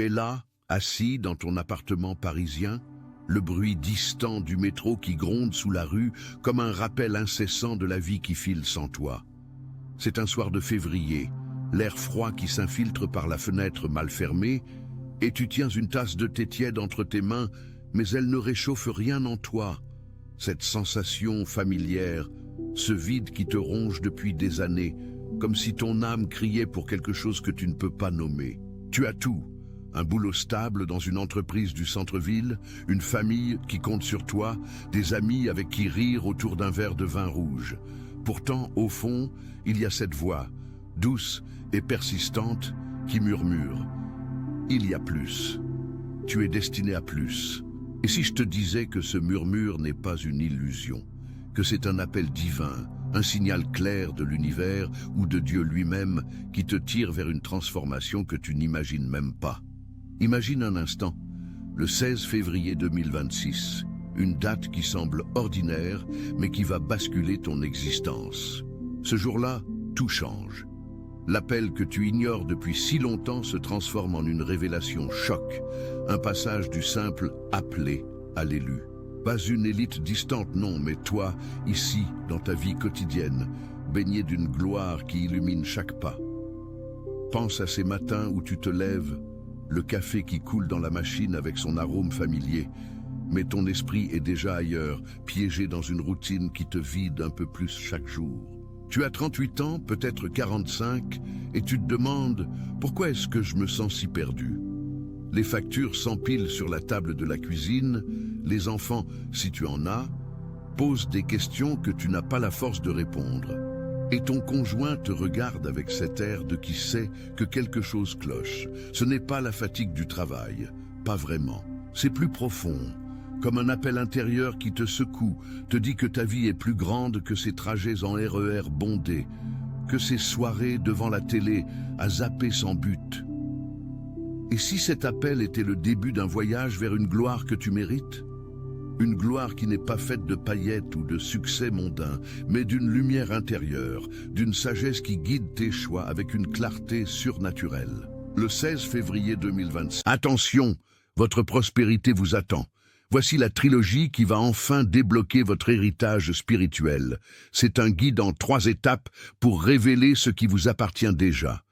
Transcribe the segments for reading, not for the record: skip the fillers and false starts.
Tu es là, assis dans ton appartement parisien, le bruit distant du métro qui gronde sous la rue comme un rappel incessant de la vie qui file sans toi. C'est un soir de février, l'air froid qui s'infiltre par la fenêtre mal fermée, et tu tiens une tasse de thé tiède entre tes mains, mais elle ne réchauffe rien en toi. Cette sensation familière, ce vide qui te ronge depuis des années, comme si ton âme criait pour quelque chose que tu ne peux pas nommer. Tu as tout. Un boulot stable dans une entreprise du centre-ville, une famille qui compte sur toi, des amis avec qui rire autour d'un verre de vin rouge. Pourtant, au fond, il y a cette voix, douce et persistante, qui murmure. Il y a plus. Tu es destiné à plus. Et si je te disais que ce murmure n'est pas une illusion, que c'est un appel divin, un signal clair de l'univers ou de Dieu lui-même qui te tire vers une transformation que tu n'imagines même pas. Imagine un instant, le 16 février 2026, une date qui semble ordinaire, mais qui va basculer ton existence. Ce jour-là, tout change. L'appel que tu ignores depuis si longtemps se transforme en une révélation choc, un passage du simple « appelé » à l'élu. Pas une élite distante, non, mais toi, ici, dans ta vie quotidienne, baigné d'une gloire qui illumine chaque pas. Pense à ces matins où tu te lèves, le café qui coule dans la machine avec son arôme familier, mais ton esprit est déjà ailleurs, piégé dans une routine qui te vide un peu plus chaque jour. Tu as 38 ans, peut-être 45, et tu te demandes « Pourquoi est-ce que je me sens si perdu ?» Les factures s'empilent sur la table de la cuisine, les enfants, si tu en as, posent des questions que tu n'as pas la force de répondre. Et ton conjoint te regarde avec cet air de qui sait que quelque chose cloche. Ce n'est pas la fatigue du travail, pas vraiment. C'est plus profond, comme un appel intérieur qui te secoue, te dit que ta vie est plus grande que ces trajets en RER bondés, que ces soirées devant la télé à zapper sans but. Et si cet appel était le début d'un voyage vers une gloire que tu mérites ? Une gloire qui n'est pas faite de paillettes ou de succès mondains, mais d'une lumière intérieure, d'une sagesse qui guide tes choix avec une clarté surnaturelle. Le 16 février 2025. Attention, votre prospérité vous attend. Voici la trilogie qui va enfin débloquer votre héritage spirituel. C'est un guide en 3 étapes pour révéler ce qui vous appartient déjà.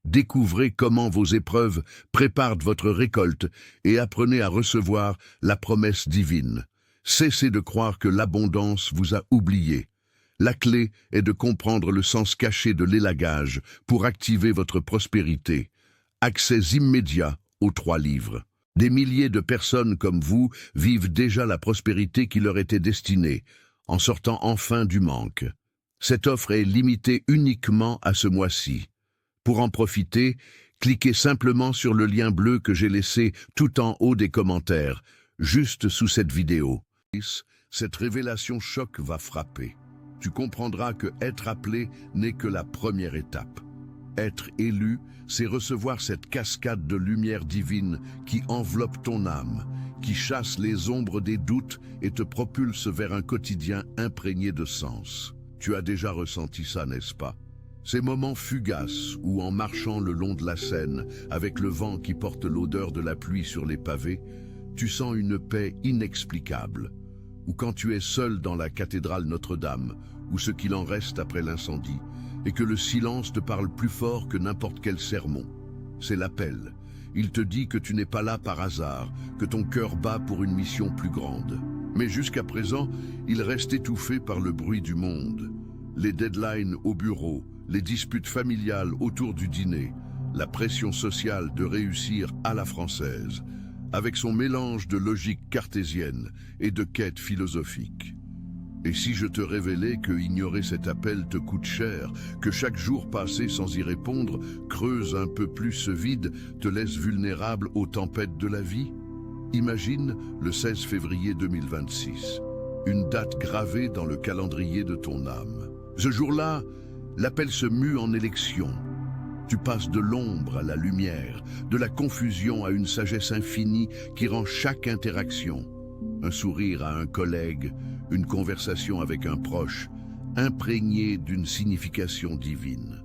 Découvrez comment vos épreuves préparent votre récolte et apprenez à recevoir la promesse divine. Cessez de croire que l'abondance vous a oublié. La clé est de comprendre le sens caché de l'élagage pour activer votre prospérité. Accès immédiat aux 3 livres. Des milliers de personnes comme vous vivent déjà la prospérité qui leur était destinée, en sortant enfin du manque. Cette offre est limitée uniquement à ce mois-ci. Pour en profiter, cliquez simplement sur le lien bleu que j'ai laissé tout en haut des commentaires, juste sous cette vidéo. Cette révélation choc va frapper. Tu comprendras que être appelé n'est que la première étape. Être élu, c'est recevoir cette cascade de lumière divine qui enveloppe ton âme, qui chasse les ombres des doutes et te propulse vers un quotidien imprégné de sens. Tu as déjà ressenti ça, n'est-ce pas? Ces moments fugaces où, en marchant le long de la Seine, avec le vent qui porte l'odeur de la pluie sur les pavés, tu sens une paix inexplicable. Ou quand tu es seul dans la cathédrale Notre-Dame, ou ce qu'il en reste après l'incendie, et que le silence te parle plus fort que n'importe quel sermon. C'est l'appel. Il te dit que tu n'es pas là par hasard, que ton cœur bat pour une mission plus grande. Mais jusqu'à présent, il reste étouffé par le bruit du monde. Les deadlines au bureau, les disputes familiales autour du dîner, la pression sociale de réussir à la française, avec son mélange de logique cartésienne et de quête philosophique. Et si je te révélais que ignorer cet appel te coûte cher, que chaque jour passé sans y répondre creuse un peu plus ce vide, te laisse vulnérable aux tempêtes de la vie? Imagine le 16 février 2026, une date gravée dans le calendrier de ton âme. Ce jour-là, l'appel se mue en élection. Tu passes de l'ombre à la lumière, de la confusion à une sagesse infinie qui rend chaque interaction, un sourire à un collègue, une conversation avec un proche, imprégnée d'une signification divine.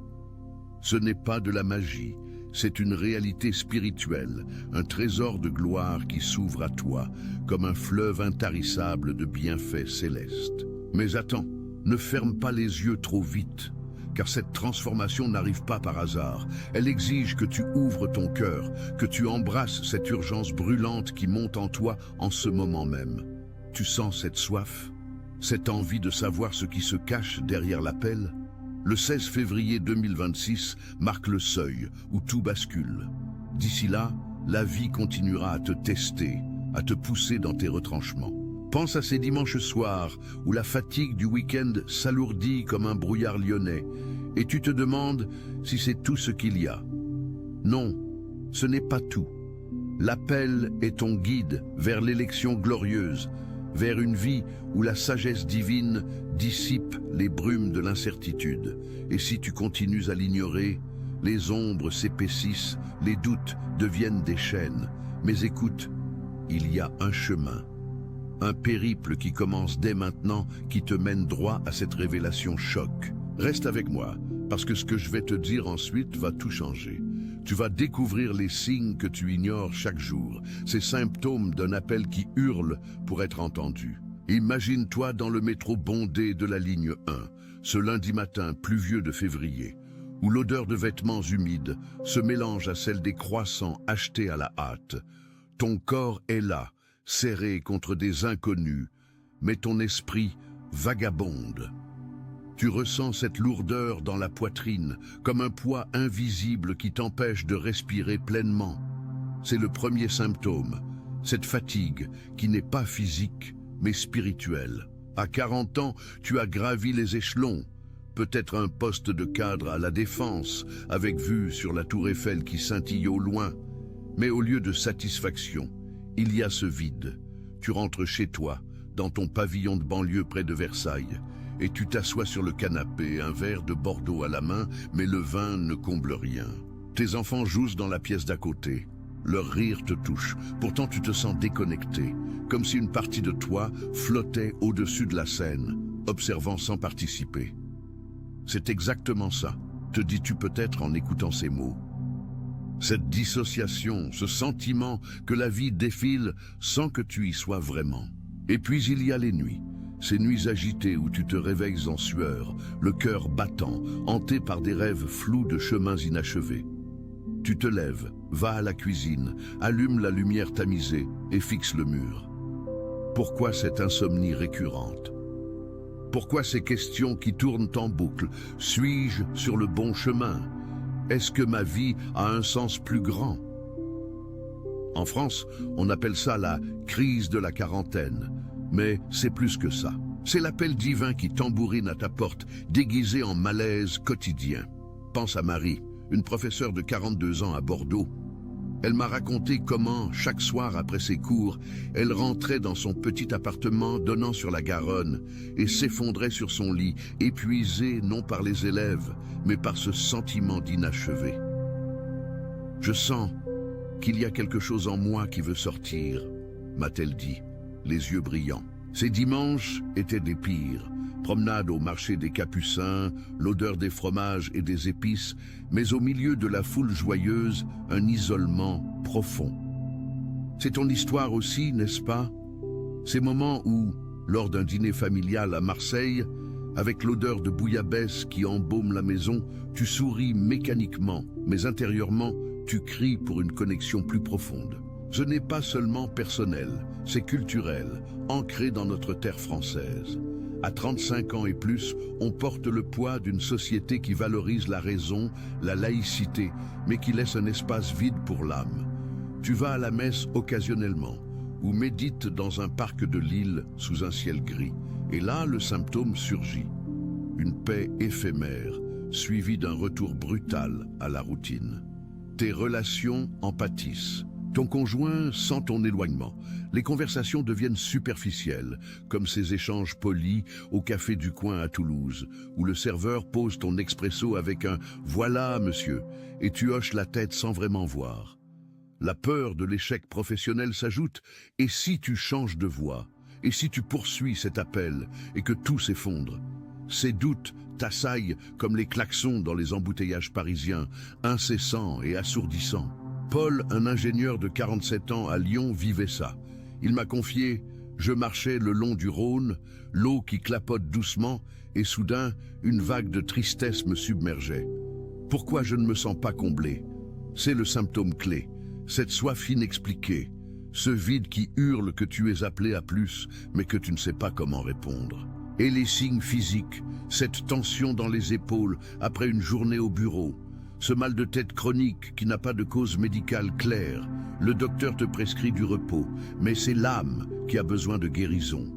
Ce n'est pas de la magie, C'est une réalité spirituelle, un trésor de gloire qui s'ouvre à toi, comme un fleuve intarissable de bienfaits célestes. Mais attends, ne ferme pas les yeux trop vite, car cette transformation n'arrive pas par hasard. Elle exige que tu ouvres ton cœur, que tu embrasses cette urgence brûlante qui monte en toi en ce moment même. Tu sens cette soif, cette envie de savoir ce qui se cache derrière l'appel? Le 16 février 2026 marque le seuil où tout bascule. D'ici là, la vie continuera à te tester, à te pousser dans tes retranchements. Pense à ces dimanches soirs où la fatigue du week-end s'alourdit comme un brouillard lyonnais et tu te demandes si c'est tout ce qu'il y a. Non, ce n'est pas tout. L'appel est ton guide vers l'élection glorieuse, vers une vie où la sagesse divine dissipe les brumes de l'incertitude. Et si tu continues à l'ignorer, les ombres s'épaississent, les doutes deviennent des chaînes. Mais écoute, il y a un chemin, un périple qui commence dès maintenant, qui te mène droit à cette révélation choc. Reste avec moi, parce que ce que je vais te dire ensuite va tout changer. Tu vas découvrir les signes que tu ignores chaque jour, ces symptômes d'un appel qui hurle pour être entendu. Imagine-toi dans le métro bondé de la ligne 1, ce lundi matin pluvieux de février, où l'odeur de vêtements humides se mélange à celle des croissants achetés à la hâte. Ton corps est là, serré contre des inconnus, mais ton esprit vagabonde. Tu ressens cette lourdeur dans la poitrine, comme un poids invisible qui t'empêche de respirer pleinement. C'est le premier symptôme, cette fatigue qui n'est pas physique, mais spirituelle. À 40 ans, tu as gravi les échelons, peut-être un poste de cadre à la Défense, avec vue sur la tour Eiffel qui scintille au loin. Mais au lieu de satisfaction, il y a ce vide. Tu rentres chez toi, dans ton pavillon de banlieue près de Versailles, et tu t'assois sur le canapé, un verre de Bordeaux à la main, mais le vin ne comble rien. Tes enfants jouent dans la pièce d'à côté. Leur rire te touche, pourtant tu te sens déconnecté, comme si une partie de toi flottait au-dessus de la scène, observant sans participer. C'est exactement ça, te dis-tu peut-être en écoutant ces mots. Cette dissociation, ce sentiment que la vie défile sans que tu y sois vraiment. Et puis il y a les nuits. Ces nuits agitées où tu te réveilles en sueur, le cœur battant, hanté par des rêves flous de chemins inachevés. Tu te lèves, vas à la cuisine, allume la lumière tamisée et fixe le mur. Pourquoi cette insomnie récurrente? Pourquoi ces questions qui tournent en boucle? Suis-je sur le bon chemin? Est-ce que ma vie a un sens plus grand? En France, on appelle ça la crise de la quarantaine. Mais c'est plus que ça. C'est l'appel divin qui tambourine à ta porte, déguisé en malaise quotidien. Pense à Marie, une professeure de 42 ans à Bordeaux. Elle m'a raconté comment, chaque soir après ses cours, elle rentrait dans son petit appartement donnant sur la Garonne et s'effondrait sur son lit, épuisée non par les élèves, mais par ce sentiment d'inachevé. Je sens qu'il y a quelque chose en moi qui veut sortir, m'a-t-elle dit, les yeux brillants. Ces dimanches étaient des pires. Promenade au marché des Capucins, l'odeur des fromages et des épices, mais au milieu de la foule joyeuse, un isolement profond. C'est ton histoire aussi, n'est-ce pas? Ces moments où, lors d'un dîner familial à Marseille, avec l'odeur de bouillabaisse qui embaume la maison, tu souris mécaniquement, mais intérieurement, tu cries pour une connexion plus profonde. Ce n'est pas seulement personnel, c'est culturel, ancré dans notre terre française. À 35 ans et plus, on porte le poids d'une société qui valorise la raison, la laïcité, mais qui laisse un espace vide pour l'âme. Tu vas à la messe occasionnellement, ou médites dans un parc de Lille sous un ciel gris. Et là, le symptôme surgit. Une paix éphémère, suivie d'un retour brutal à la routine. Tes relations en pâtissent. Ton conjoint sent ton éloignement. Les conversations deviennent superficielles, comme ces échanges polis au café du coin à Toulouse, où le serveur pose ton expresso avec un « Voilà, monsieur », et tu hoches la tête sans vraiment voir. La peur de l'échec professionnel s'ajoute, et si tu changes de voie, et si tu poursuis cet appel, et que tout s'effondre? Ces doutes t'assaillent comme les klaxons dans les embouteillages parisiens, incessants et assourdissants. Paul, un ingénieur de 47 ans à Lyon, vivait ça. Il m'a confié « Je marchais le long du Rhône, l'eau qui clapote doucement, et soudain, une vague de tristesse me submergeait. Pourquoi je ne me sens pas comblé? C'est le symptôme clé, cette soif inexpliquée, ce vide qui hurle que tu es appelé à plus, mais que tu ne sais pas comment répondre. Et les signes physiques, cette tension dans les épaules après une journée au bureau, ce mal de tête chronique qui n'a pas de cause médicale claire. Le docteur te prescrit du repos, mais c'est l'âme qui a besoin de guérison.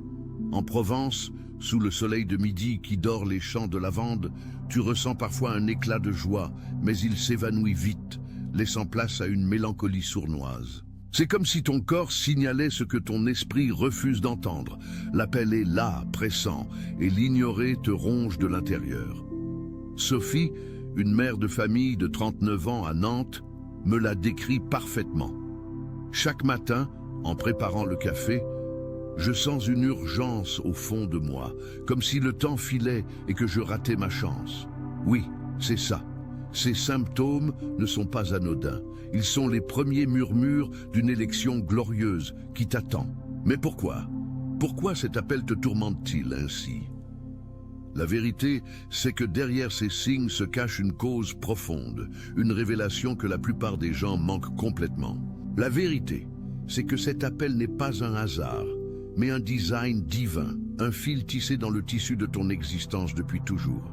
En Provence, sous le soleil de midi qui dore les champs de lavande, tu ressens parfois un éclat de joie, mais il s'évanouit vite, laissant place à une mélancolie sournoise. C'est comme si ton corps signalait ce que ton esprit refuse d'entendre. L'appel est là, pressant, et l'ignorer te ronge de l'intérieur. Sophie, une mère de famille de 39 ans à Nantes, me l'a décrit parfaitement. Chaque matin, en préparant le café, je sens une urgence au fond de moi, comme si le temps filait et que je ratais ma chance. Oui, c'est ça. Ces symptômes ne sont pas anodins. Ils sont les premiers murmures d'une élection glorieuse qui t'attend. Mais pourquoi? Pourquoi cet appel te tourmente-t-il ainsi? La vérité, c'est que derrière ces signes se cache une cause profonde, une révélation que la plupart des gens manquent complètement. La vérité, c'est que cet appel n'est pas un hasard, mais un design divin, un fil tissé dans le tissu de ton existence depuis toujours.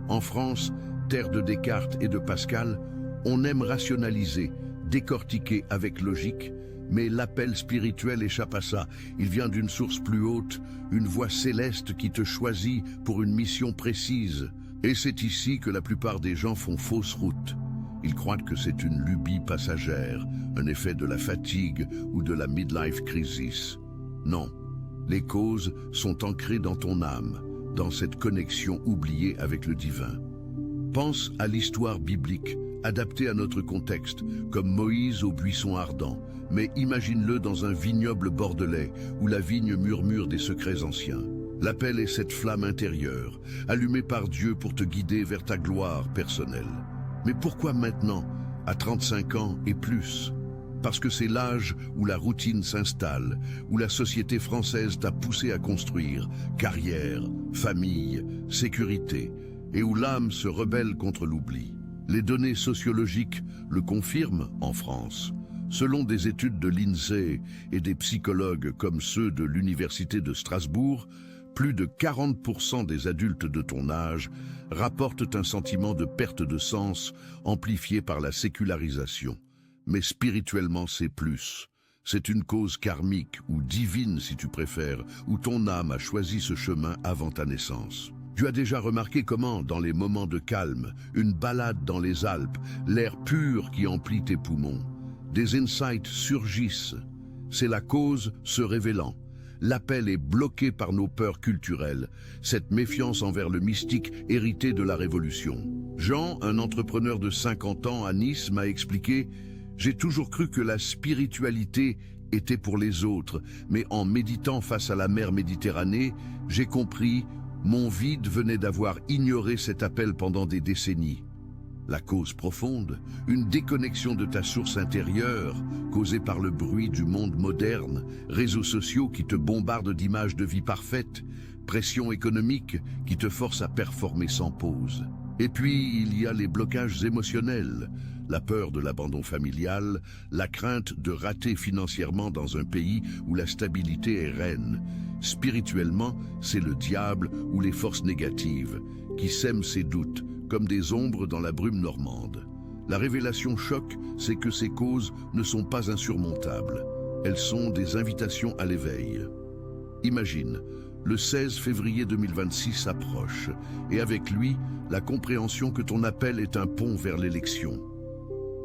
En France, terre de Descartes et de Pascal, on aime rationaliser, décortiquer avec logique, mais l'appel spirituel échappe à ça. Il vient d'une source plus haute, une voix céleste qui te choisit pour une mission précise. Et c'est ici que la plupart des gens font fausse route. Ils croient que c'est une lubie passagère, un effet de la fatigue ou de la midlife crisis. Non, les causes sont ancrées dans ton âme, dans cette connexion oubliée avec le divin. Pense à l'histoire biblique, adaptée à notre contexte, comme Moïse au buisson ardent, mais imagine-le dans un vignoble bordelais où la vigne murmure des secrets anciens. L'appel est cette flamme intérieure, allumée par Dieu pour te guider vers ta gloire personnelle. Mais pourquoi maintenant, à 35 ans et plus? Parce que c'est l'âge où la routine s'installe, où la société française t'a poussé à construire carrière, famille, sécurité, et où l'âme se rebelle contre l'oubli. Les données sociologiques le confirment en France. Selon des études de l'INSEE et des psychologues comme ceux de l'Université de Strasbourg, plus de 40% des adultes de ton âge rapportent un sentiment de perte de sens amplifié par la sécularisation. Mais spirituellement, c'est plus. C'est une cause karmique ou divine si tu préfères, où ton âme a choisi ce chemin avant ta naissance. Tu as déjà remarqué comment, dans les moments de calme, une balade dans les Alpes, l'air pur qui emplit tes poumons, des insights surgissent. C'est la cause se révélant. L'appel est bloqué par nos peurs culturelles, cette méfiance envers le mystique hérité de la Révolution. Jean, un entrepreneur de 50 ans à Nice, m'a expliqué « J'ai toujours cru que la spiritualité était pour les autres, mais en méditant face à la mer Méditerranée, j'ai compris « Mon vide venait d'avoir ignoré cet appel pendant des décennies. » La cause profonde, une déconnexion de ta source intérieure, causée par le bruit du monde moderne, réseaux sociaux qui te bombardent d'images de vie parfaite, pression économique qui te force à performer sans pause. Et puis, il y a les blocages émotionnels, la peur de l'abandon familial, la crainte de rater financièrement dans un pays où la stabilité est reine. Spirituellement, c'est le diable ou les forces négatives qui sèment ces doutes, comme des ombres dans la brume normande. La révélation choc, c'est que ces causes ne sont pas insurmontables. Elles sont des invitations à l'éveil. Imagine, le 16 février 2026 approche, et avec lui, la compréhension que ton appel est un pont vers l'élection.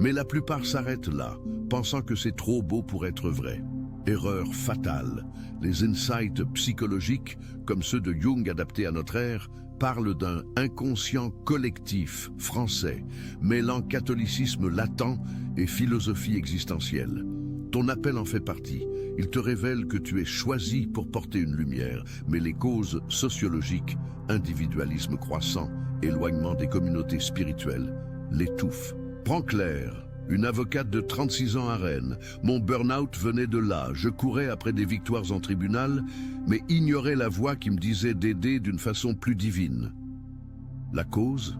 Mais la plupart s'arrêtent là, pensant que c'est trop beau pour être vrai. Erreur fatale. Les insights psychologiques, comme ceux de Jung adaptés à notre ère, parlent d'un inconscient collectif français, mêlant catholicisme latent et philosophie existentielle. Ton appel en fait partie. Il te révèle que tu es choisi pour porter une lumière, mais les causes sociologiques, individualisme croissant, éloignement des communautés spirituelles, l'étouffent. Prends Claire, une avocate de 36 ans à Rennes. Mon burn-out venait de là. Je courais après des victoires en tribunal, mais ignorais la voix qui me disait d'aider d'une façon plus divine. La cause?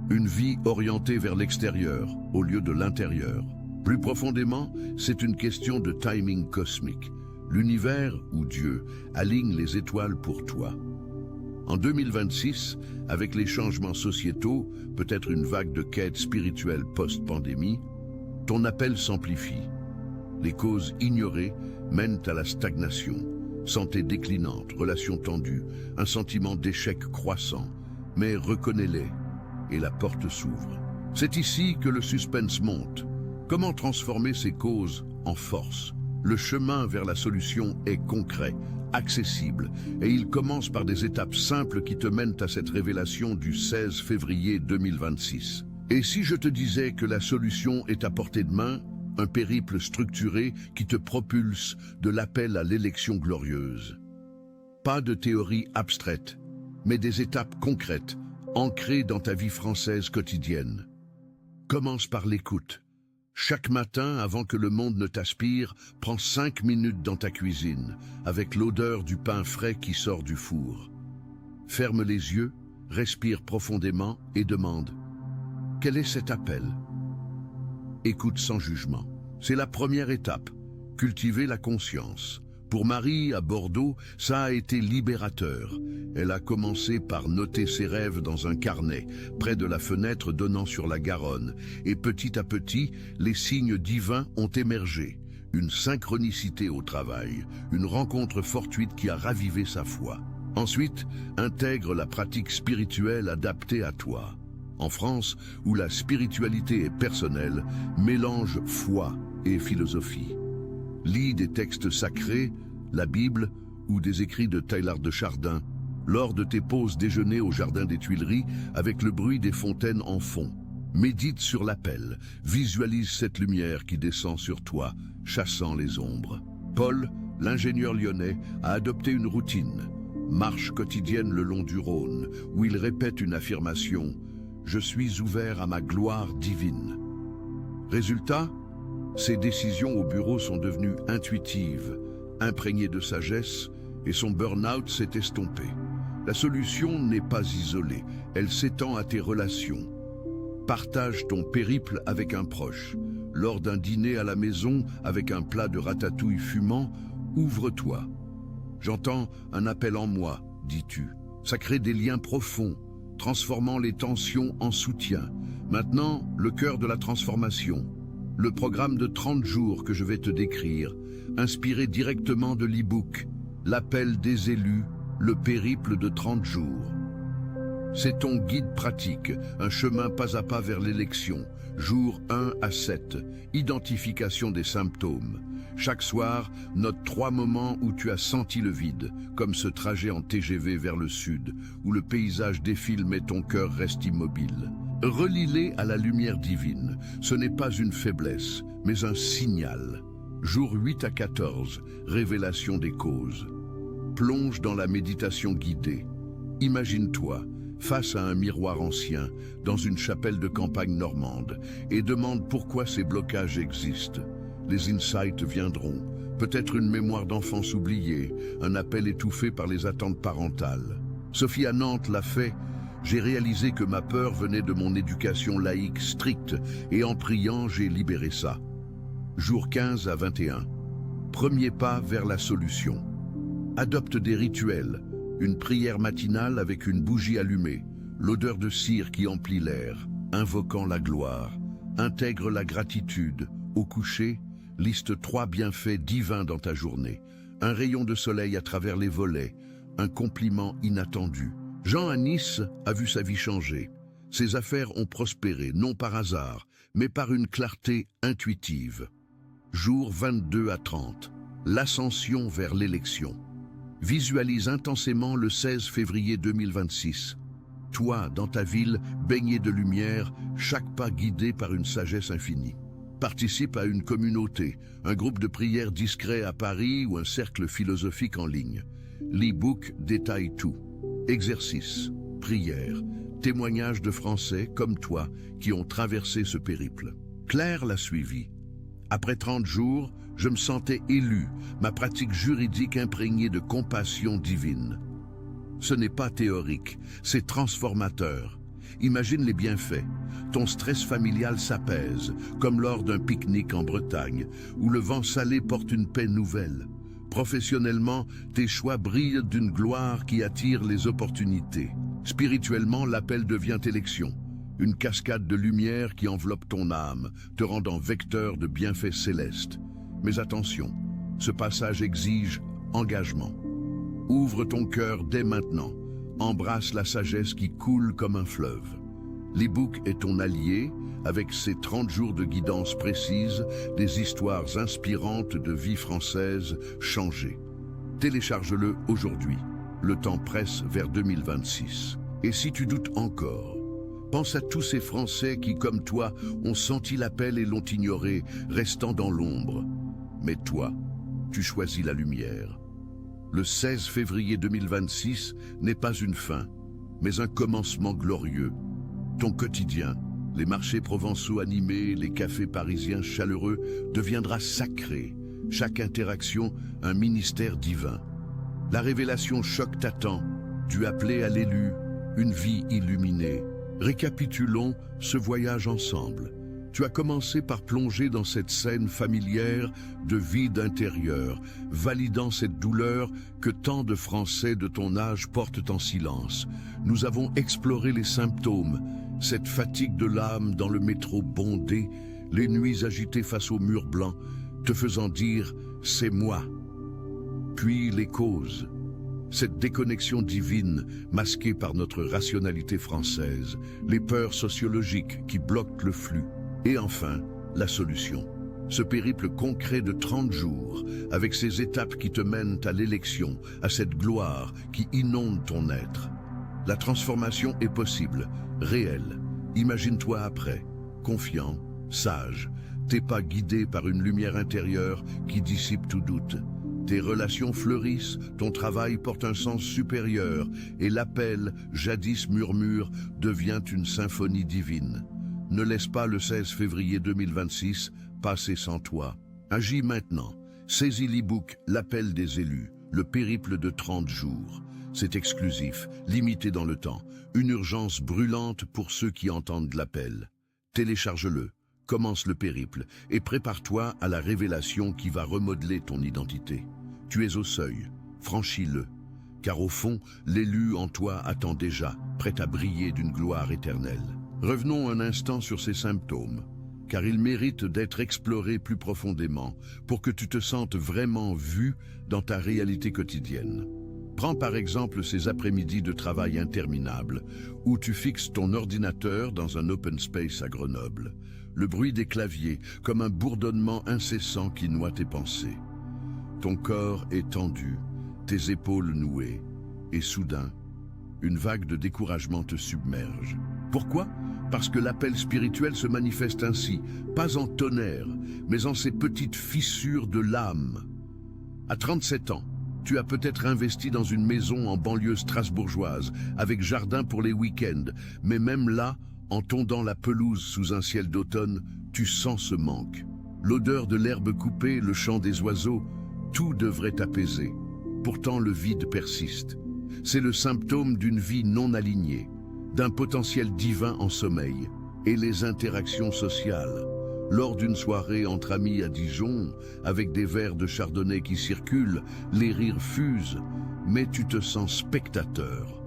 Une vie orientée vers l'extérieur, au lieu de l'intérieur. Plus profondément, c'est une question de timing cosmique. L'univers, ou Dieu, aligne les étoiles pour toi. En 2026, avec les changements sociétaux, peut-être une vague de quête spirituelle post-pandémie, ton appel s'amplifie. Les causes ignorées mènent à la stagnation. Santé déclinante, relations tendues, un sentiment d'échec croissant. Mais reconnais-les, et la porte s'ouvre. C'est ici que le suspense monte. Comment transformer ces causes en force? Le chemin vers la solution est concret, accessible, et il commence par des étapes simples qui te mènent à cette révélation du 16 février 2026. Et si je te disais que la solution est à portée de main, un périple structuré qui te propulse de l'appel à l'élection glorieuse? Pas de théorie abstraite, mais des étapes concrètes, ancrées dans ta vie française quotidienne. Commence par l'écoute. Chaque matin, avant que le monde ne t'aspire, prends 5 minutes dans ta cuisine, avec l'odeur du pain frais qui sort du four. Ferme les yeux, respire profondément et demande « Quel est cet appel ?» Écoute sans jugement. C'est la première étape, cultiver la conscience. Pour Marie, à Bordeaux, ça a été libérateur. Elle a commencé par noter ses rêves dans un carnet, près de la fenêtre donnant sur la Garonne. Et petit à petit, les signes divins ont émergé. Une synchronicité au travail, une rencontre fortuite qui a ravivé sa foi. Ensuite, intègre la pratique spirituelle adaptée à toi. En France, où la spiritualité est personnelle, mélange foi et philosophie. Lis des textes sacrés, la Bible ou des écrits de Teilhard de Chardin, lors de tes pauses déjeuner au jardin des Tuileries avec le bruit des fontaines en fond. Médite sur l'appel, visualise cette lumière qui descend sur toi, chassant les ombres. Paul, l'ingénieur lyonnais, a adopté une routine, marche quotidienne le long du Rhône, où il répète une affirmation « Je suis ouvert à ma gloire divine ». Résultat ? Ses décisions au bureau sont devenues intuitives, imprégnées de sagesse, et son burn-out s'est estompé. La solution n'est pas isolée, elle s'étend à tes relations. Partage ton périple avec un proche. Lors d'un dîner à la maison avec un plat de ratatouille fumant, ouvre-toi. J'entends un appel en moi, dis-tu. Ça crée des liens profonds, transformant les tensions en soutien. Maintenant, le cœur de la transformation. Le programme de 30 jours que je vais te décrire, inspiré directement de l'e-book « L'appel des élus, le périple de 30 jours ». C'est ton guide pratique, un chemin pas à pas vers l'élection. Jour 1 à 7, identification des symptômes. Chaque soir, note 3 moments où tu as senti le vide, comme ce trajet en TGV vers le sud, où le paysage défile mais ton cœur reste immobile. Relie-les à la lumière divine. Ce n'est pas une faiblesse, mais un signal. Jour 8 à 14, révélation des causes. Plonge dans la méditation guidée. Imagine-toi, face à un miroir ancien, dans une chapelle de campagne normande, et demande pourquoi ces blocages existent. Les insights viendront, peut-être une mémoire d'enfance oubliée, un appel étouffé par les attentes parentales. Sophie à Nantes l'a fait. J'ai réalisé que ma peur venait de mon éducation laïque stricte, et en priant, j'ai libéré ça. Jour 15 à 21. Premier pas vers la solution. Adopte des rituels. Une prière matinale avec une bougie allumée, l'odeur de cire qui emplit l'air, invoquant la gloire. Intègre la gratitude. Au coucher, liste 3 bienfaits divins dans ta journée. Un rayon de soleil à travers les volets, un compliment inattendu. Jean à Nice a vu sa vie changer. Ses affaires ont prospéré, non par hasard, mais par une clarté intuitive. Jour 22 à 30. L'ascension vers l'élection. Visualise intensément le 16 février 2026. Toi, dans ta ville, baigné de lumière, chaque pas guidé par une sagesse infinie. Participe à une communauté, un groupe de prière discret à Paris ou un cercle philosophique en ligne. L'e-book détaille tout. Exercices, prières, témoignages de Français comme toi qui ont traversé ce périple. Claire l'a suivi. Après 30 jours, je me sentais élu, ma pratique juridique imprégnée de compassion divine. Ce n'est pas théorique, c'est transformateur. Imagine les bienfaits. Ton stress familial s'apaise, comme lors d'un pique-nique en Bretagne, où le vent salé porte une paix nouvelle. Professionnellement, tes choix brillent d'une gloire qui attire les opportunités. Spirituellement, l'appel devient élection. Une cascade de lumière qui enveloppe ton âme, te rendant vecteur de bienfaits célestes. Mais attention, ce passage exige engagement. Ouvre ton cœur dès maintenant. Embrasse la sagesse qui coule comme un fleuve. L'e-book est ton allié, avec ses 30 jours de guidance précise, des histoires inspirantes de vie française changées. Télécharge-le aujourd'hui. Le temps presse vers 2026. Et si tu doutes encore, pense à tous ces Français qui, comme toi, ont senti l'appel et l'ont ignoré, restant dans l'ombre. Mais toi, tu choisis la lumière. Le 16 février 2026 n'est pas une fin, mais un commencement glorieux. Ton quotidien, les marchés provençaux animés, les cafés parisiens chaleureux, deviendra sacré. Chaque interaction, un ministère divin. La révélation choc t'attend, tu appelé à l'élu, une vie illuminée. Récapitulons ce voyage ensemble. Tu as commencé par plonger dans cette scène familière de vide intérieur, validant cette douleur que tant de Français de ton âge portent en silence. Nous avons exploré les symptômes, cette fatigue de l'âme dans le métro bondé, les nuits agitées face au mur blanc, te faisant dire « c'est moi ». Puis les causes. Cette déconnexion divine, masquée par notre rationalité française, les peurs sociologiques qui bloquent le flux. Et enfin, la solution. Ce périple concret de 30 jours, avec ces étapes qui te mènent à l'élection, à cette gloire qui inonde ton être. La transformation est possible, réelle. Imagine-toi après, confiant, sage, tes pas guidés par une lumière intérieure qui dissipe tout doute. Tes relations fleurissent, ton travail porte un sens supérieur et l'appel, jadis murmure, devient une symphonie divine. Ne laisse pas le 16 février 2026 passer sans toi. Agis maintenant. Saisis l'e-book L'appel des élus, le périple de 30 jours. C'est exclusif, limité dans le temps. Une urgence brûlante pour ceux qui entendent l'appel. Télécharge-le, commence le périple et prépare-toi à la révélation qui va remodeler ton identité. Tu es au seuil, franchis-le. Car au fond, l'élu en toi attend déjà, prêt à briller d'une gloire éternelle. Revenons un instant sur ces symptômes, car ils méritent d'être explorés plus profondément pour que tu te sentes vraiment vu dans ta réalité quotidienne. Prends par exemple ces après-midi de travail interminables, où tu fixes ton ordinateur dans un open space à Grenoble. Le bruit des claviers, comme un bourdonnement incessant qui noie tes pensées. Ton corps est tendu, tes épaules nouées, et soudain, une vague de découragement te submerge. Pourquoi ? Parce que l'appel spirituel se manifeste ainsi, pas en tonnerre, mais en ces petites fissures de l'âme. À 37 ans, tu as peut-être investi dans une maison en banlieue strasbourgeoise, avec jardin pour les week-ends, mais même là, en tondant la pelouse sous un ciel d'automne, tu sens ce manque. L'odeur de l'herbe coupée, le chant des oiseaux, tout devrait t'apaiser. Pourtant le vide persiste. C'est le symptôme d'une vie non alignée, d'un potentiel divin en sommeil. Et les interactions sociales. Lors d'une soirée entre amis à Dijon, avec des verres de chardonnay qui circulent, les rires fusent, mais tu te sens spectateur.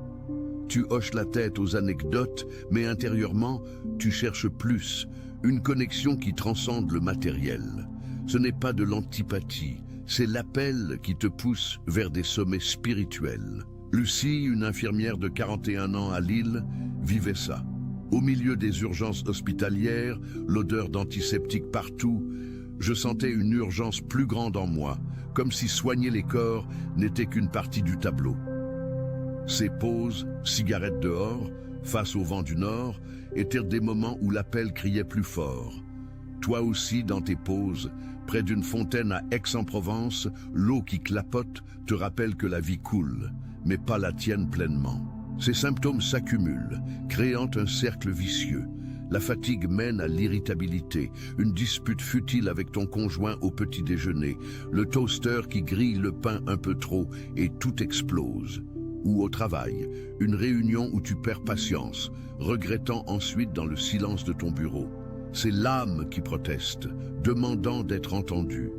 Tu hoches la tête aux anecdotes, mais intérieurement, tu cherches plus, une connexion qui transcende le matériel. Ce n'est pas de l'antipathie, c'est l'appel qui te pousse vers des sommets spirituels. Lucie, une infirmière de 41 ans à Lille, vivait ça. Au milieu des urgences hospitalières, l'odeur d'antiseptique partout, je sentais une urgence plus grande en moi, comme si soigner les corps n'était qu'une partie du tableau. Ces pauses, cigarettes dehors, face au vent du nord, étaient des moments où l'appel criait plus fort. Toi aussi, dans tes pauses, près d'une fontaine à Aix-en-Provence, l'eau qui clapote te rappelle que la vie coule, mais pas la tienne pleinement. Ces symptômes s'accumulent, créant un cercle vicieux. La fatigue mène à l'irritabilité, une dispute futile avec ton conjoint au petit déjeuner, le toaster qui grille le pain un peu trop et tout explose. Ou au travail, une réunion où tu perds patience, regrettant ensuite dans le silence de ton bureau. C'est l'âme qui proteste, demandant d'être entendue.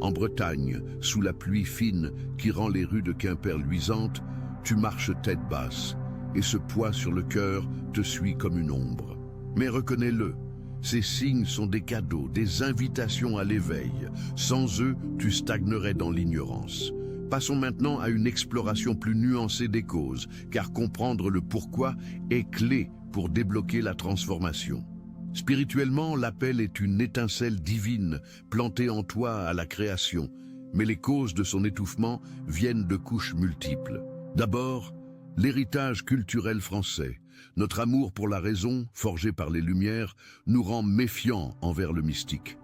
En Bretagne, sous la pluie fine qui rend les rues de Quimper luisantes, tu marches tête basse, et ce poids sur le cœur te suit comme une ombre. Mais reconnais-le, ces signes sont des cadeaux, des invitations à l'éveil. Sans eux, tu stagnerais dans l'ignorance. Passons maintenant à une exploration plus nuancée des causes, car comprendre le pourquoi est clé pour débloquer la transformation. Spirituellement, l'appel est une étincelle divine plantée en toi à la création, mais les causes de son étouffement viennent de couches multiples. D'abord, l'héritage culturel français. Notre amour pour la raison, forgé par les Lumières, nous rend méfiants envers le mystique.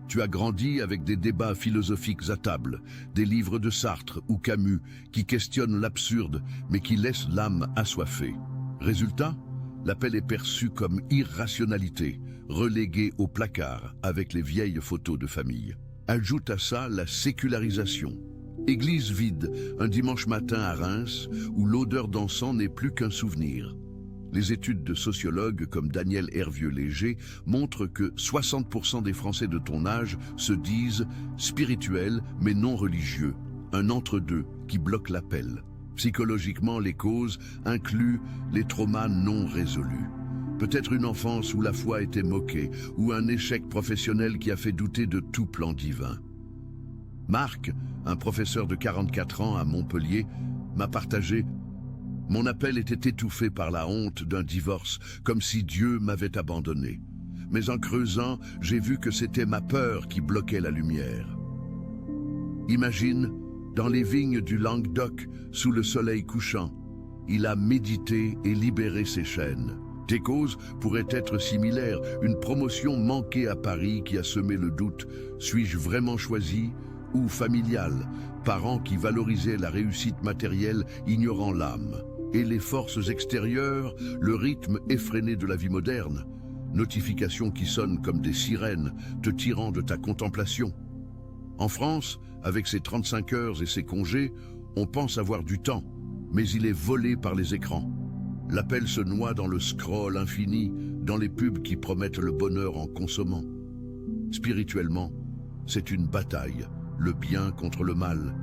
Tu as grandi avec des débats philosophiques à table, des livres de Sartre ou Camus qui questionnent l'absurde mais qui laissent l'âme assoiffée. Résultat, l'appel est perçu comme irrationalité, relégué au placard avec les vieilles photos de famille. Ajoute à ça la sécularisation. Église vide, un dimanche matin à Reims, où l'odeur d'encens n'est plus qu'un souvenir. Les études de sociologues comme Daniel Hervieux-Léger montrent que 60% des Français de ton âge se disent spirituels mais non religieux, un entre-deux qui bloque l'appel. Psychologiquement, les causes incluent les traumas non résolus. Peut-être une enfance où la foi était moquée, ou un échec professionnel qui a fait douter de tout plan divin. Marc, un professeur de 44 ans à Montpellier, m'a partagé: mon appel était étouffé par la honte d'un divorce, comme si Dieu m'avait abandonné. Mais en creusant, j'ai vu que c'était ma peur qui bloquait la lumière. Imagine, dans les vignes du Languedoc, sous le soleil couchant, il a médité et libéré ses chaînes. Tes causes pourraient être similaires, une promotion manquée à Paris qui a semé le doute. Suis-je vraiment choisi? Ou familial, parents qui valorisaient la réussite matérielle ignorant l'âme. Et les forces extérieures, le rythme effréné de la vie moderne. Notifications qui sonnent comme des sirènes, te tirant de ta contemplation. En France, avec ses 35 heures et ses congés, on pense avoir du temps, mais il est volé par les écrans. L'appel se noie dans le scroll infini, dans les pubs qui promettent le bonheur en consommant. Spirituellement, c'est une bataille, le bien contre le mal,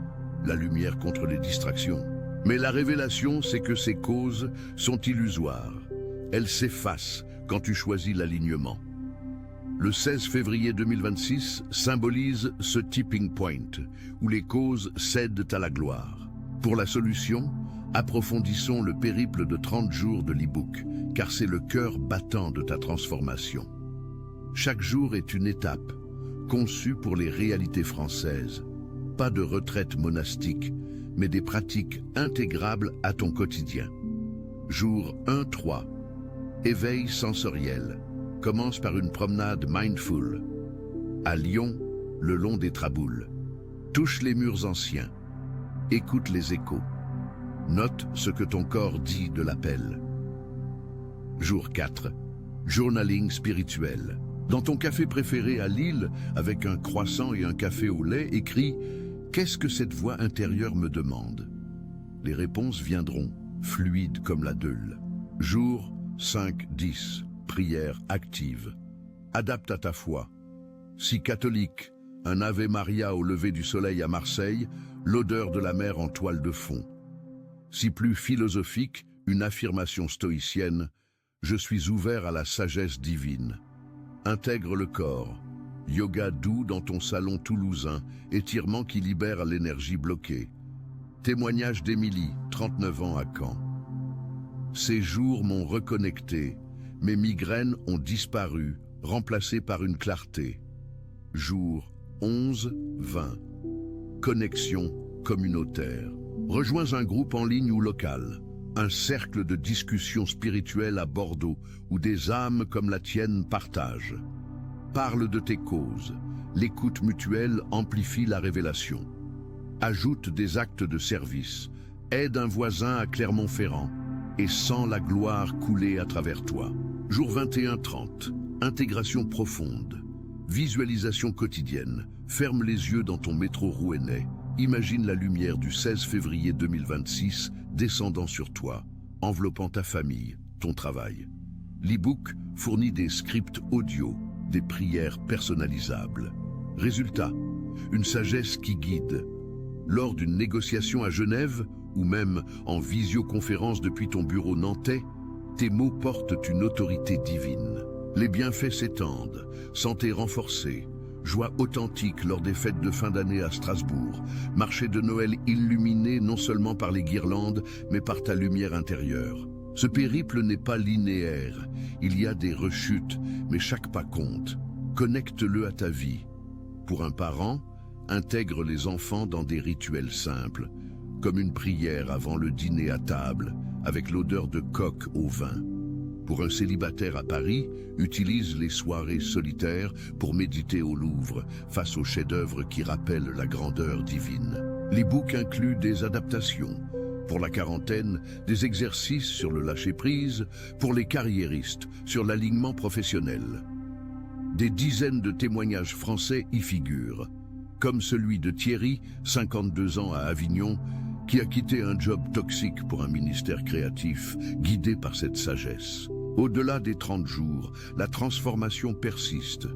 la lumière contre les distractions. Mais la révélation, c'est que ces causes sont illusoires. Elles s'effacent quand tu choisis l'alignement. Le 16 février 2026 symbolise ce tipping point, où les causes cèdent à la gloire. Pour la solution, approfondissons le périple de 30 jours de l'e-book, car c'est le cœur battant de ta transformation. Chaque jour est une étape, conçue pour les réalités françaises. Pas de retraite monastique, mais des pratiques intégrables à ton quotidien. Jour 1-3. Éveil sensoriel. Commence par une promenade mindful. À Lyon, le long des Traboules. Touche les murs anciens. Écoute les échos. Note ce que ton corps dit de l'appel. Jour 4. Journaling spirituel. Dans ton café préféré à Lille, avec un croissant et un café au lait, écris « Qu'est-ce que cette voix intérieure me demande ?» Les réponses viendront, fluides comme la Deule. Jour 5-10. Prière active. Adapte à ta foi. Si catholique, un Ave Maria au lever du soleil à Marseille, l'odeur de la mer en toile de fond. Si plus philosophique, une affirmation stoïcienne, je suis ouvert à la sagesse divine. Intègre le corps. Yoga doux dans ton salon toulousain, étirement qui libère l'énergie bloquée. Témoignage d'Émilie, 39 ans à Caen. Ces jours m'ont reconnecté. Mes migraines ont disparu, remplacées par une clarté. Jour 11-20. Connexion communautaire. Rejoins un groupe en ligne ou local. Un cercle de discussion spirituelle à Bordeaux, où des âmes comme la tienne partagent. Parle de tes causes. L'écoute mutuelle amplifie la révélation. Ajoute des actes de service. Aide un voisin à Clermont-Ferrand et sens la gloire couler à travers toi. Jour 21-30. Intégration profonde. Visualisation quotidienne. Ferme les yeux dans ton métro rouennais. Imagine la lumière du 16 février 2026 descendant sur toi, enveloppant ta famille, ton travail. L'e-book fournit des scripts audio, des prières personnalisables. Résultat, une sagesse qui guide. Lors d'une négociation à Genève, ou même en visioconférence depuis ton bureau nantais, tes mots portent une autorité divine. Les bienfaits s'étendent, santé renforcée, joie authentique lors des fêtes de fin d'année à Strasbourg, marché de Noël illuminé non seulement par les guirlandes, mais par ta lumière intérieure. Ce périple n'est pas linéaire, il y a des rechutes, mais chaque pas compte. Connecte-le à ta vie. Pour un parent, intègre les enfants dans des rituels simples, comme une prière avant le dîner à table, avec l'odeur de coque au vin. Pour un célibataire à Paris, utilise les soirées solitaires pour méditer au Louvre, face aux chefs-d'œuvre qui rappellent la grandeur divine. L'e-book inclut des adaptations. Pour la quarantaine, des exercices sur le lâcher-prise, pour les carriéristes, sur l'alignement professionnel. Des dizaines de témoignages français y figurent, comme celui de Thierry, 52 ans à Avignon, qui a quitté un job toxique pour un ministère créatif, guidé par cette sagesse. Au-delà des 30 jours, la transformation persiste.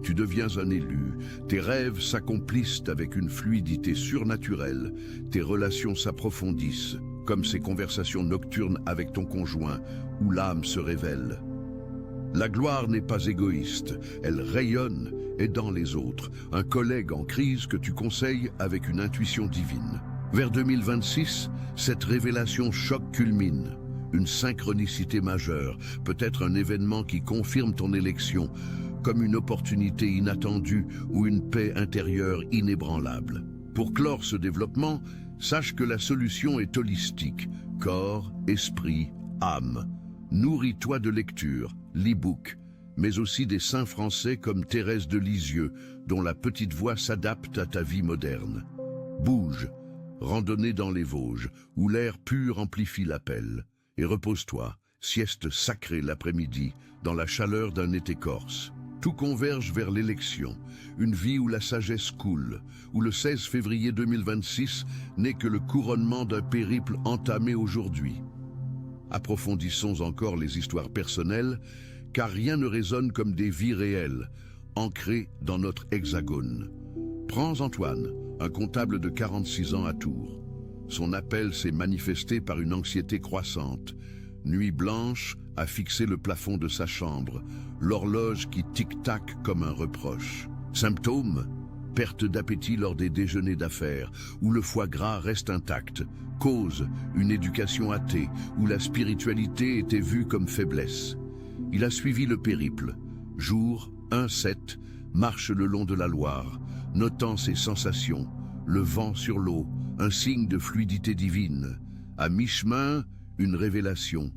Tu deviens un élu, tes rêves s'accomplissent avec une fluidité surnaturelle, tes relations s'approfondissent, comme ces conversations nocturnes avec ton conjoint, où l'âme se révèle. La gloire n'est pas égoïste, elle rayonne, aidant les autres, un collègue en crise que tu conseilles avec une intuition divine. Vers 2026, cette révélation choc culmine. Une synchronicité majeure, peut-être un événement qui confirme ton élection, comme une opportunité inattendue ou une paix intérieure inébranlable. Pour clore ce développement, sache que la solution est holistique, corps, esprit, âme. Nourris-toi de lecture, l'e-book, mais aussi des saints français comme Thérèse de Lisieux, dont la petite voix s'adapte à ta vie moderne. Bouge, randonnée dans les Vosges, où l'air pur amplifie l'appel. Et repose-toi, sieste sacrée l'après-midi, dans la chaleur d'un été corse. Tout converge vers l'élection, une vie où la sagesse coule, où le 16 février 2026 n'est que le couronnement d'un périple entamé aujourd'hui. Approfondissons encore les histoires personnelles, car rien ne résonne comme des vies réelles, ancrées dans notre hexagone. Prends Antoine, un comptable de 46 ans à Tours. Son appel s'est manifesté par une anxiété croissante. Nuit blanche a fixé le plafond de sa chambre, l'horloge qui tic-tac comme un reproche. Symptômes? Perte d'appétit lors des déjeuners d'affaires, où le foie gras reste intact. Cause? Une éducation athée, où la spiritualité était vue comme faiblesse. Il a suivi le périple. Jour 1-7, marche le long de la Loire, notant ses sensations, le vent sur l'eau, un signe de fluidité divine. À mi-chemin, une révélation.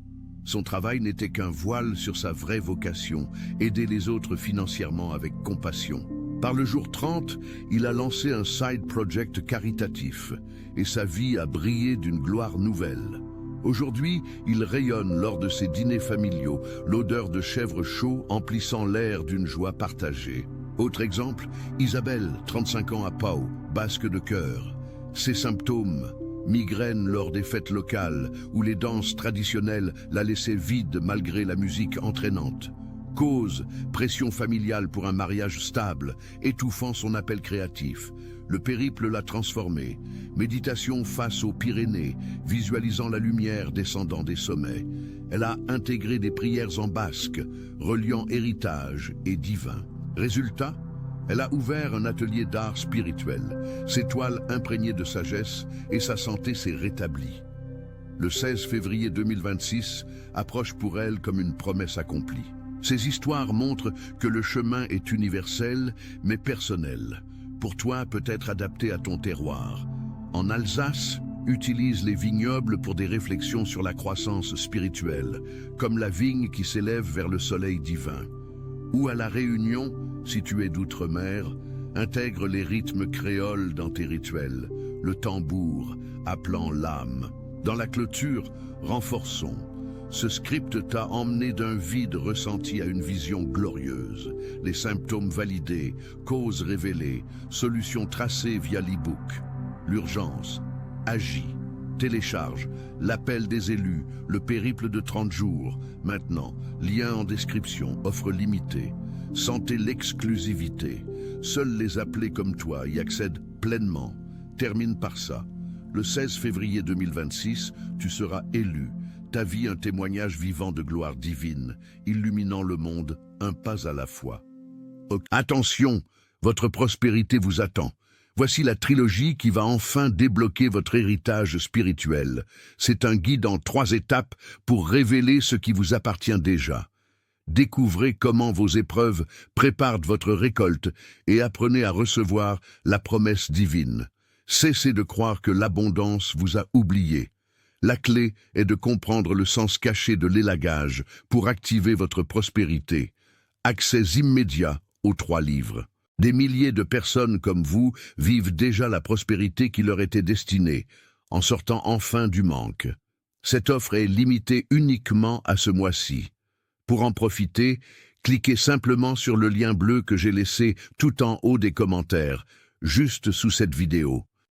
Son travail n'était qu'un voile sur sa vraie vocation, aider les autres financièrement avec compassion. Par le jour 30, il a lancé un side project caritatif, et sa vie a brillé d'une gloire nouvelle. Aujourd'hui, il rayonne lors de ses dîners familiaux, l'odeur de chèvre chaud emplissant l'air d'une joie partagée. Autre exemple, Isabelle, 35 ans à Pau, basque de cœur. Ses symptômes, migraine lors des fêtes locales, où les danses traditionnelles la laissaient vide malgré la musique entraînante. Cause, pression familiale pour un mariage stable, étouffant son appel créatif. Le périple l'a transformée. Méditation face aux Pyrénées, visualisant la lumière descendant des sommets. Elle a intégré des prières en basque, reliant héritage et divin. Résultat? Elle a ouvert un atelier d'art spirituel, ses toiles imprégnées de sagesse et sa santé s'est rétablie. Le 16 février 2026 approche pour elle comme une promesse accomplie. Ces histoires montrent que le chemin est universel mais personnel. Pour toi, peut être adapté à ton terroir. En Alsace, utilise les vignobles pour des réflexions sur la croissance spirituelle, comme la vigne qui s'élève vers le soleil divin. Ou à La Réunion, si tu es d'outre-mer, intègre les rythmes créoles dans tes rituels, le tambour appelant l'âme. Dans la clôture, renforçons. Ce script t'a emmené d'un vide ressenti à une vision glorieuse. Les symptômes validés, causes révélées, solutions tracées via l'e-book. L'urgence, agis, télécharge, l'appel des élus, le périple de 30 jours. Maintenant, lien en description, offre limitée. Sentez l'exclusivité. Seuls les appelés comme toi y accèdent pleinement. Termine par ça. Le 16 février 2026, tu seras élu. Ta vie un témoignage vivant de gloire divine, illuminant le monde un pas à la fois. Attention, votre prospérité vous attend. Voici la trilogie qui va enfin débloquer votre héritage spirituel. C'est un guide en 3 étapes pour révéler ce qui vous appartient déjà. Découvrez comment vos épreuves préparent votre récolte et apprenez à recevoir la promesse divine. Cessez de croire que l'abondance vous a oublié. La clé est de comprendre le sens caché de l'élagage pour activer votre prospérité. Accès immédiat aux 3 livres. Des milliers de personnes comme vous vivent déjà la prospérité qui leur était destinée, en sortant enfin du manque. Cette offre est limitée uniquement à ce mois-ci. Pour en profiter, cliquez simplement sur le lien bleu que j'ai laissé tout en haut des commentaires, juste sous cette vidéo.